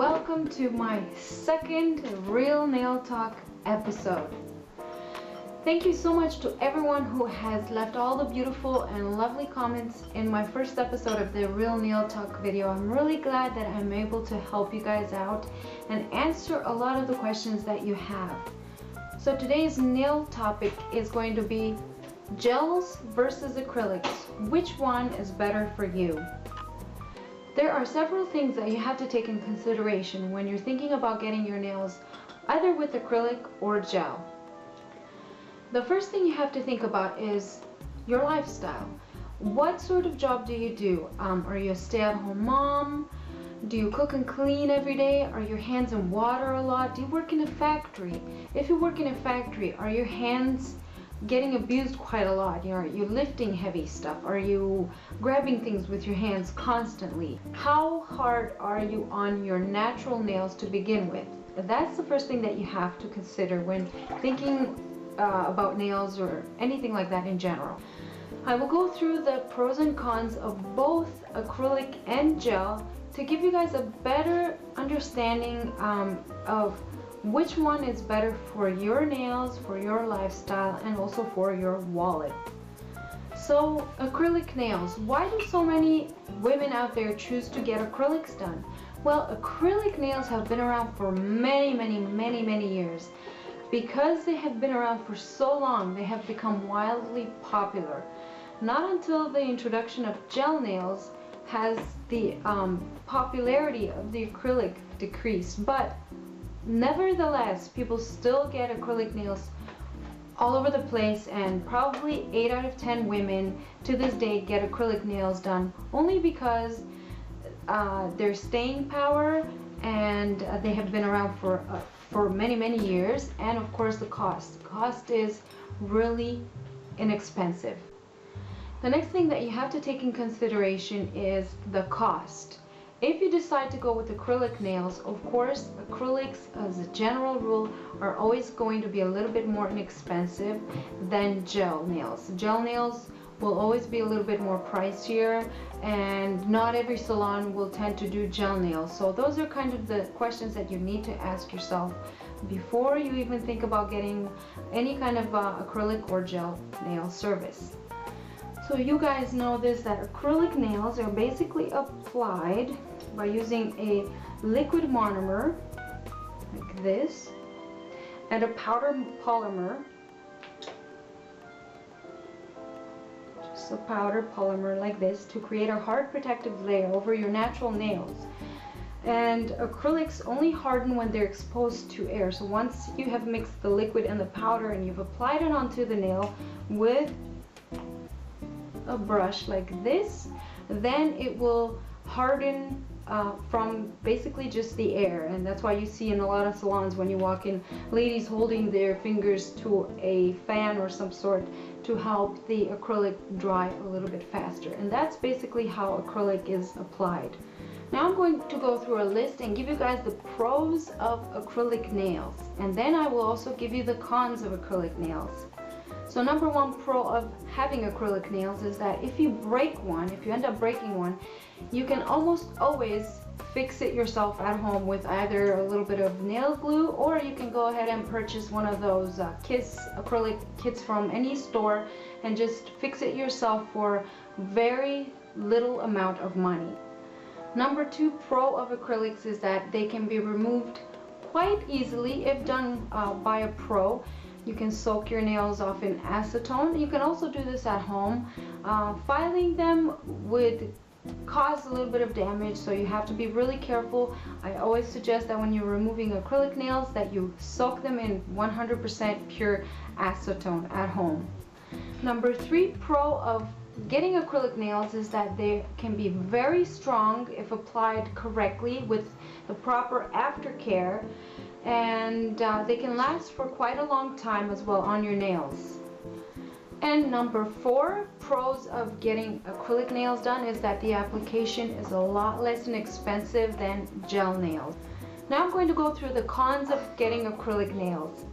welcome to my second Real Nail Talk episode. Thank you so much to everyone who has left all the beautiful and lovely comments in my first episode of the Real Nail Talk video. I'm really glad that I'm able to help you guys out and answer a lot of the questions that you have. So today's nail topic is going to be gels versus acrylics. Which one is better for you? There are several things that you have to take in consideration when you're thinking about getting your nails either with acrylic or gel. The first thing you have to think about is your lifestyle. What sort of job do you do? Are you a stay-at-home mom? Do you cook and clean every day? Are your hands in water a lot? Do you work in a factory? If you work in a factory, are your hands getting abused quite a lot? Are you lifting heavy stuff? Are you grabbing things with your hands constantly? How hard are you on your natural nails to begin with? That's the first thing that you have to consider when thinking about nails or anything like that in general. I will go through the pros and cons of both acrylic and gel to give you guys a better understanding of which one is better for your nails, for your lifestyle, and also for your wallet. So, acrylic nails. Why do so many women out there choose to get acrylics done? Well, acrylic nails have been around for many years. Because they have been around for so long, they have become wildly popular. Not until the introduction of gel nails has the popularity of the acrylic decreased, but nevertheless, people still get acrylic nails all over the place, and probably 8 out of 10 women to this day get acrylic nails done only because their staying power and they have been around for many years, and of course the cost. Cost is really inexpensive. The next thing that you have to take in consideration is the cost. If you decide to go with acrylic nails, of course, acrylics as a general rule are always going to be a little bit more inexpensive than gel nails. Gel nails will always be a little bit more pricier, and not every salon will tend to do gel nails. So those are kind of the questions that you need to ask yourself before you even think about getting any kind of acrylic or gel nail service. So you guys know this, that acrylic nails are basically applied by using a liquid monomer like this and a powder polymer, just a powder polymer like this, to create a hard protective layer over your natural nails. And acrylics only harden when they're exposed to air. So once you have mixed the liquid and the powder and you've applied it onto the nail with a brush like this, then it will harden from basically just the air. And that's why you see in a lot of salons when you walk in, ladies holding their fingers to a fan or some sort to help the acrylic dry a little bit faster. And that's basically how acrylic is applied. Now I'm going to go through a list and give you guys the pros of acrylic nails, and then I will also give you the cons of acrylic nails. So number one pro of having acrylic nails is that if you break one, if you end up breaking one, you can almost always fix it yourself at home with either a little bit of nail glue, or you can go ahead and purchase one of those acrylic kits from any store and just fix it yourself for very little amount of money. Number two pro of acrylics is that they can be removed quite easily if done by a pro. You can soak your nails off in acetone. You can also do this at home. Filing them would cause a little bit of damage, so you have to be really careful. I always suggest that when you're removing acrylic nails that you soak them in 100% pure acetone at home. Number three pro of getting acrylic nails is that they can be very strong if applied correctly with the proper aftercare, and they can last for quite a long time as well on your nails. And number four pros of getting acrylic nails done is that the application is a lot less inexpensive than gel nails. Now I'm going to go through the cons of getting acrylic nails.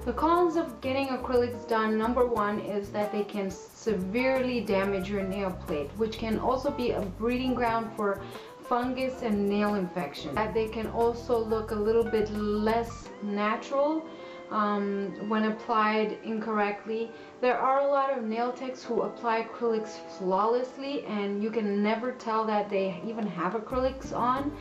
The cons of getting acrylics done, number one, is that they can severely damage your nail plate, which can also be a breeding ground for fungus and nail infection. That they can also look a little bit less natural when applied incorrectly. There are a lot of nail techs who apply acrylics flawlessly, and you can never tell that they even have acrylics on.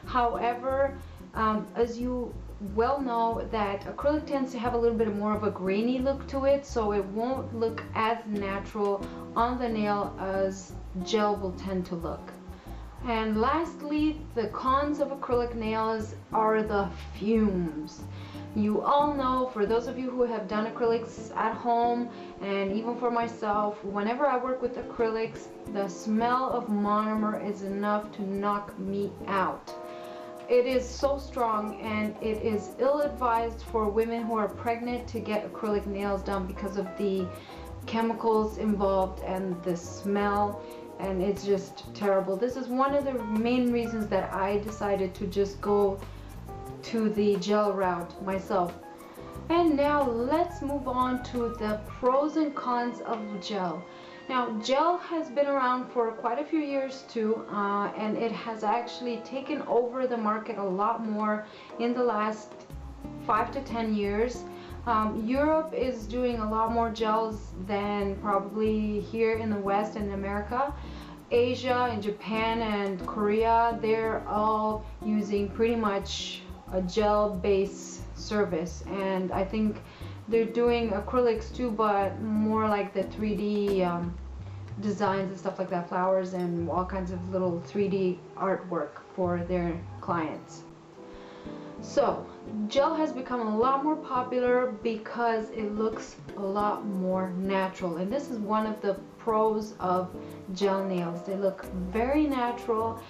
However, as you well know, that acrylic tends to have a little bit more of a grainy look to it, so it won't look as natural on the nail as gel will tend to look. And lastly, the cons of acrylic nails are the fumes. You all know, for those of you who have done acrylics at home, and even for myself, whenever I work with acrylics, the smell of monomer is enough to knock me out. It is so strong, and it is ill-advised for women who are pregnant to get acrylic nails done because of the chemicals involved and the smell, and it's just terrible. This is one of the main reasons that I decided to just go to the gel route myself. And now let's move on to the pros and cons of gel. Now, gel has been around for quite a few years too, and it has actually taken over the market a lot more in the last 5 to 10 years. Europe is doing a lot more gels than probably here in the West and America. Asia and Japan and Korea, they're all using pretty much a gel-based service, and I think they're doing acrylics too, but more like the 3D designs and stuff like that, flowers and all kinds of little 3D artwork for their clients. So gel has become a lot more popular because it looks a lot more natural, and this is one of the pros of gel nails. They look very natural.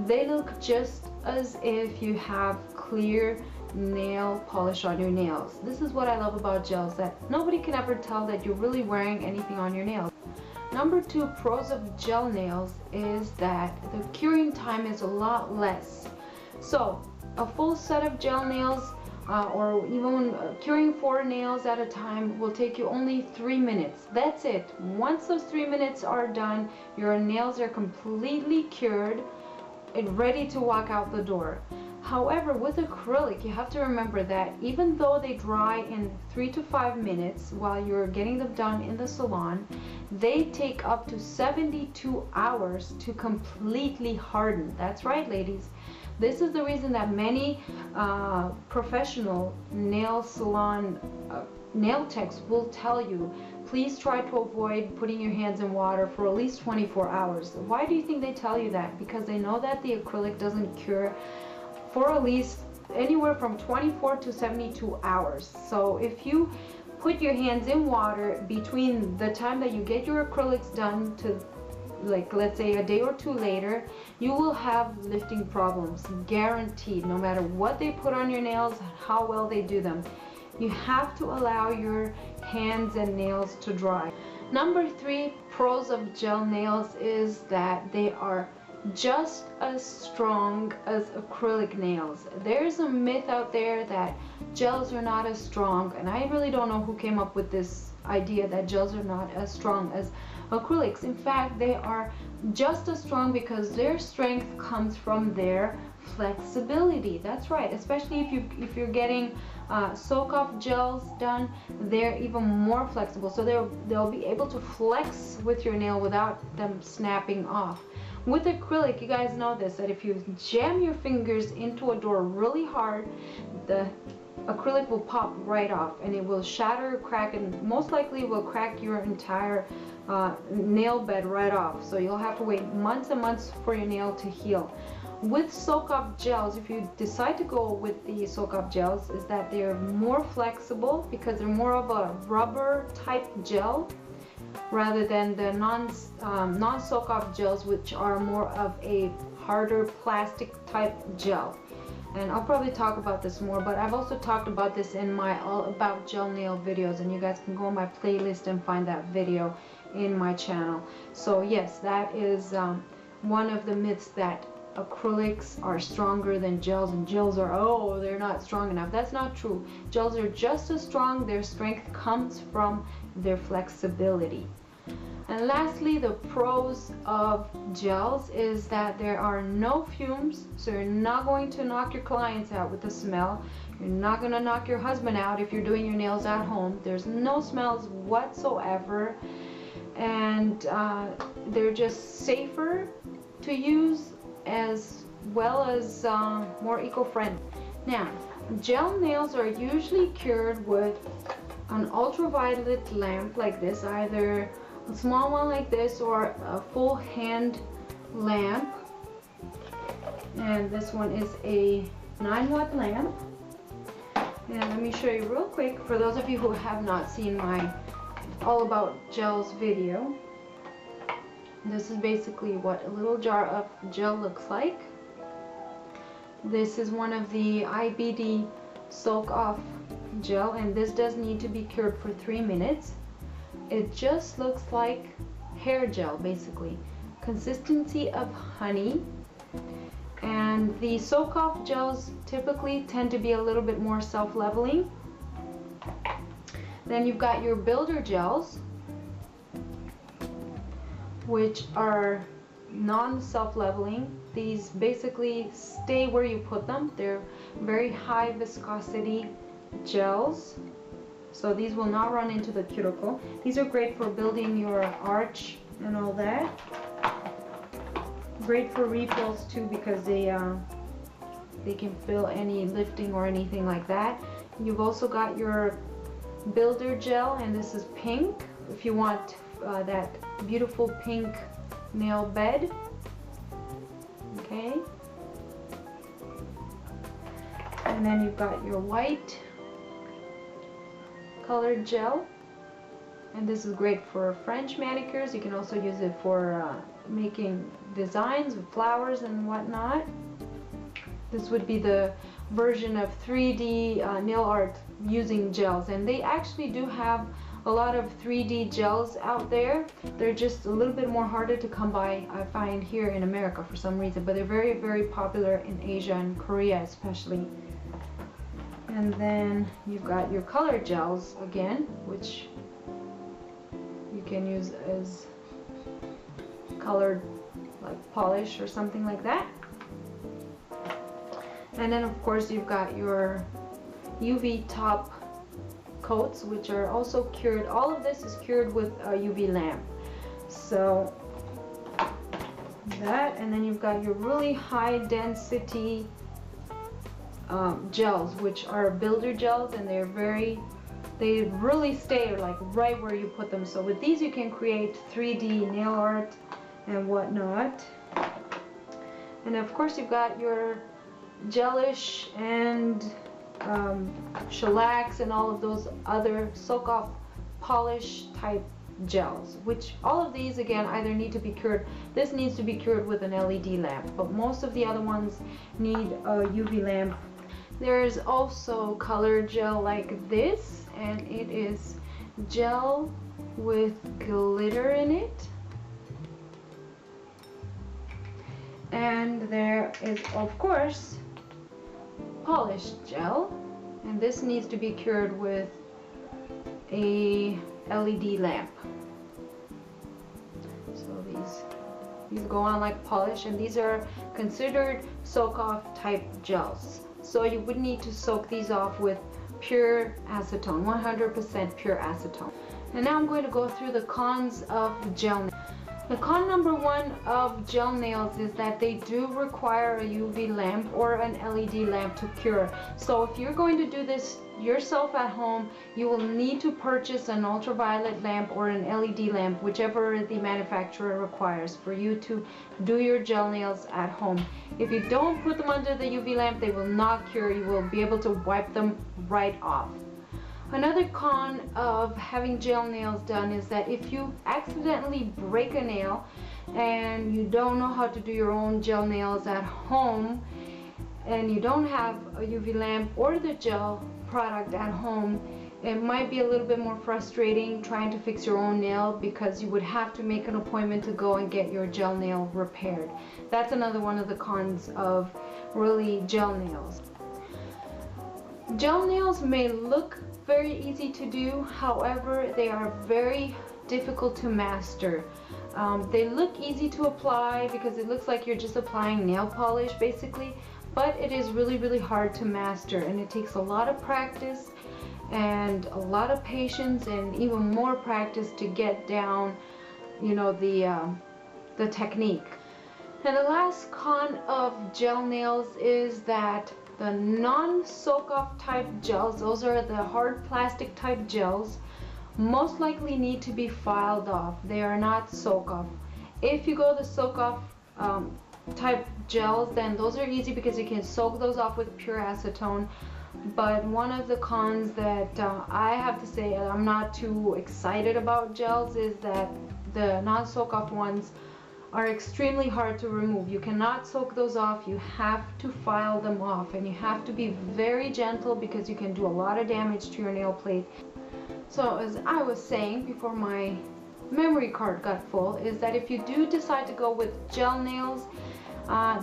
They look just as if you have clear nail polish on your nails. This is what I love about gels, that nobody can ever tell that you're really wearing anything on your nails. Number 2 pros of gel nails is that the curing time is a lot less. So a full set of gel nails or even curing 4 nails at a time will take you only 3 minutes. That's it. Once those 3 minutes are done, your nails are completely cured and ready to walk out the door. However, with acrylic, you have to remember that even though they dry in 3 to 5 minutes while you're getting them done in the salon, they take up to 72 hours to completely harden. That's right, ladies. This is the reason that many professional nail salon nail techs will tell you, please try to avoid putting your hands in water for at least 24 hours. Why do you think they tell you that? Because they know that the acrylic doesn't cure for at least anywhere from 24 to 72 hours. So if you put your hands in water between the time that you get your acrylics done to, like, let's say a day or 2 later, you will have lifting problems, guaranteed, no matter what they put on your nails, how well they do them. You have to allow your hands and nails to dry. Number 3 pros of gel nails is that they are just as strong as acrylic nails. There's a myth out there that gels are not as strong, and I really don't know who came up with this idea that gels are not as strong as acrylics. In fact, they are just as strong because their strength comes from their flexibility. That's right, especially if you're getting soak-off gels done, they're even more flexible, so they'll be able to flex with your nail without them snapping off. With acrylic, you guys know this, that if you jam your fingers into a door really hard, the acrylic will pop right off, and it will shatter, crack, and most likely will crack your entire nail bed right off. So you'll have to wait months and months for your nail to heal. With soak-off gels, if you decide to go with the soak-off gels, is that they're more flexible because they're more of a rubber type gel rather than the non-soak-off gels, which are more of a harder plastic type gel. And I'll probably talk about this more, but I've also talked about this in my all about gel nail videos, and you guys can go on my playlist and find that video in my channel. So yes, that is one of the myths, that acrylics are stronger than gels, and gels are, oh, they're not strong enough. That's not true. Gels are just as strong. Their strength comes from their flexibility. And lastly, the pros of gels is that there are no fumes, so you're not going to knock your clients out with the smell. You're not going to knock your husband out if you're doing your nails at home. There's no smells whatsoever, and they're just safer to use as well as more eco-friendly. Now, gel nails are usually cured with an ultraviolet lamp like this, either a small one like this or a full hand lamp. And this one is a 9-watt lamp. And let me show you real quick for those of you who have not seen my all about gels video. This is basically what a little jar of gel looks like. This is one of the IBD soak off gel, and this does need to be cured for 3 minutes. It just looks like hair gel, basically. Consistency of honey. And the soak off gels typically tend to be a little bit more self-leveling. Then you've got your builder gels, which are non-self-leveling. These basically stay where you put them. They're very high viscosity gels, so these will not run into the cuticle. These are great for building your arch and all that. Great for refills too, because they can fill any lifting or anything like that. You've also got your builder gel, and this is pink if you want that beautiful pink nail bed. Okay, and then you've got your white colored gel, and this is great for French manicures. You can also use it for making designs with flowers and whatnot. This would be the version of 3D nail art using gels, and they actually do have a lot of 3D gels out there. They're just a little bit more harder to come by, I find, here in America for some reason, but they're very, very popular in Asia and Korea especially. And then you've got your color gels again, which you can use as colored like polish or something like that. And then of course you've got your UV top coats, which are also cured. All of this is cured with a UV lamp. So that, and then you've got your really high density gels, which are builder gels, and they really stay like right where you put them. So with these you can create 3D nail art and whatnot. And of course you've got your gelish and shellacs and all of those other soak off polish type gels, which all of these again either need to be cured. This needs to be cured with an LED lamp, but most of the other ones need a UV lamp. There is also color gel like this, and it is gel with glitter in it. And there is of course polished gel, and this needs to be cured with a LED lamp. So these go on like polish, and these are considered soak off type gels. So you would need to soak these off with pure acetone, 100% pure acetone. And now I'm going to go through the cons of gel nails. The con number one of gel nails is that they do require a UV lamp or an LED lamp to cure. So if you're going to do this yourself at home, you will need to purchase an ultraviolet lamp or an LED lamp, whichever the manufacturer requires, for you to do your gel nails at home. If you don't put them under the UV lamp, they will not cure. You will be able to wipe them right off. Another con of having gel nails done is that if you accidentally break a nail and you don't know how to do your own gel nails at home, and you don't have a UV lamp or the gel product at home, it might be a little bit more frustrating trying to fix your own nail, because you would have to make an appointment to go and get your gel nail repaired. That's another one of the cons of really gel nails. Gel nails may look very easy to do, however they are very difficult to master. They look easy to apply because it looks like you're just applying nail polish basically, but it is really hard to master, and it takes a lot of practice and a lot of patience and even more practice to get down, you know, the technique. And the last con of gel nails is that the non-soak-off type gels, those are the hard plastic type gels, most likely need to be filed off. They are not soak-off. If you go the soak-off type gels, then those are easy because you can soak those off with pure acetone. But one of the cons that I have to say I'm not too excited about gels is that the non-soak-off ones are extremely hard to remove. You cannot soak those off. You have to file them off, and you have to be very gentle because you can do a lot of damage to your nail plate. So as I was saying before my memory card got full, is that if you do decide to go with gel nails,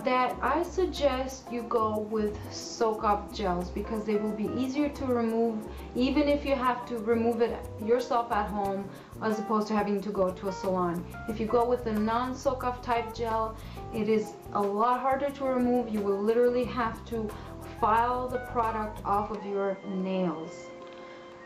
that I suggest you go with soak-off gels because they will be easier to remove, even if you have to remove it yourself at home as opposed to having to go to a salon. If you go with the non-soak-off type gel, it is a lot harder to remove. You will literally have to file the product off of your nails.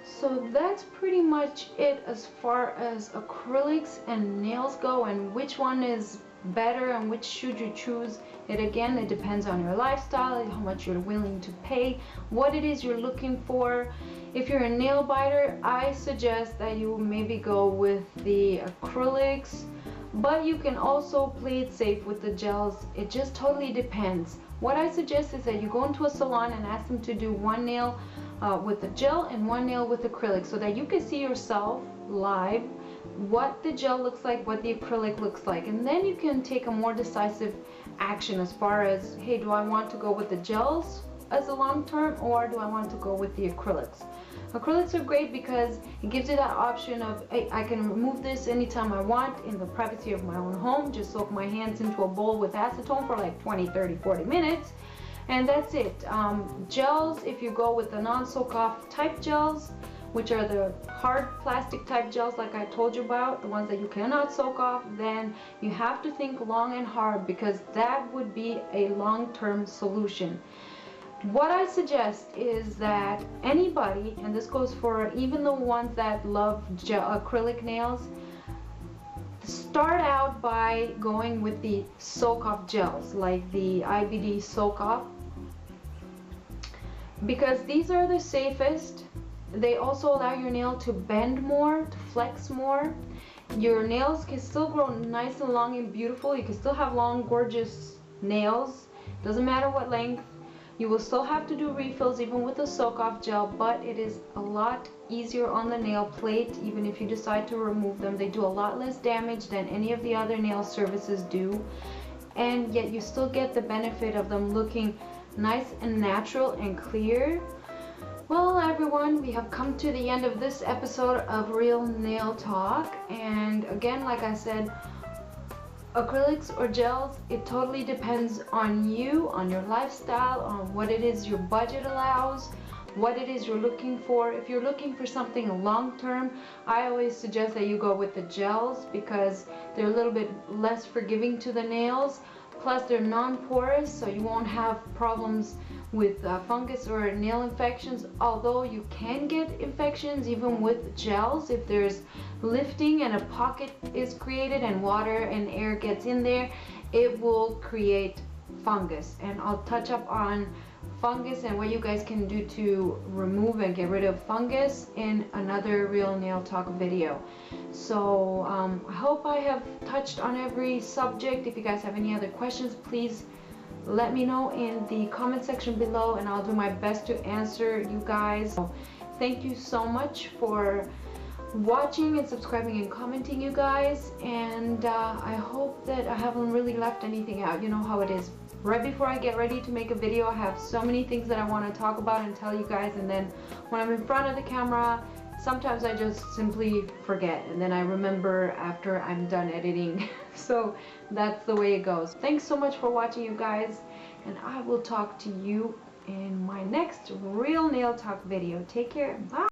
So that's pretty much it as far as acrylics and nails go, and which one is better and which should you choose. It depends on your lifestyle, how much you're willing to pay, what it is you're looking for. If you're a nail biter, I suggest that you maybe go with the acrylics, but you can also play it safe with the gels. It just totally depends. What I suggest is that you go into a salon and ask them to do one nail with the gel and one nail with acrylic, so that you can see yourself live what the gel looks like, what the acrylic looks like, and then you can take a more decisive action as far as, hey, do I want to go with the gels as a long term, or do I want to go with the acrylics? Acrylics are great because it gives you that option of, hey, I can remove this anytime I want in the privacy of my own home. Just soak my hands into a bowl with acetone for like 20, 30, 40 minutes, and that's it. Gels, if you go with the non-soak-off type gels, which are the hard plastic type gels like I told you about, the ones that you cannot soak off, then you have to think long and hard because that would be a long-term solution. What I suggest is that anybody, and this goes for even the ones that love acrylic nails, start out by going with the soak-off gels like the IBD soak-off, because these are the safest. They also allow your nail to bend more, to flex more. Your nails can still grow nice and long and beautiful. You can still have long, gorgeous nails. Doesn't matter what length. You will still have to do refills even with a soak-off gel, but it is a lot easier on the nail plate. Even if you decide to remove them, they do a lot less damage than any of the other nail services do, and yet you still get the benefit of them looking nice and natural and clear. Well, everyone, we have come to the end of this episode of Real Nail Talk, and again, like I said, acrylics or gels, it totally depends on you, on your lifestyle, on what it is your budget allows, what it is you're looking for. If you're looking for something long term, I always suggest that you go with the gels because they're a little bit less forgiving to the nails, plus they're non-porous, so you won't have problems with fungus or nail infections, although you can get infections even with gels. If there's lifting and a pocket is created and water and air gets in there, it will create fungus, and I'll touch up on fungus and what you guys can do to remove and get rid of fungus in another Real Nail Talk video. So I hope I have touched on every subject. If you guys have any other questions, please let me know in the comment section below, and I'll do my best to answer you guys. So thank you so much for watching and subscribing and commenting, you guys, and I hope that I haven't really left anything out. You know how it is. Right before I get ready to make a video, I have so many things that I want to talk about and tell you guys, and then when I'm in front of the camera, sometimes I just simply forget, and then I remember after I'm done editing. So that's the way it goes. Thanks so much for watching, you guys, and I will talk to you in my next Real Nail Talk video. Take care. Bye.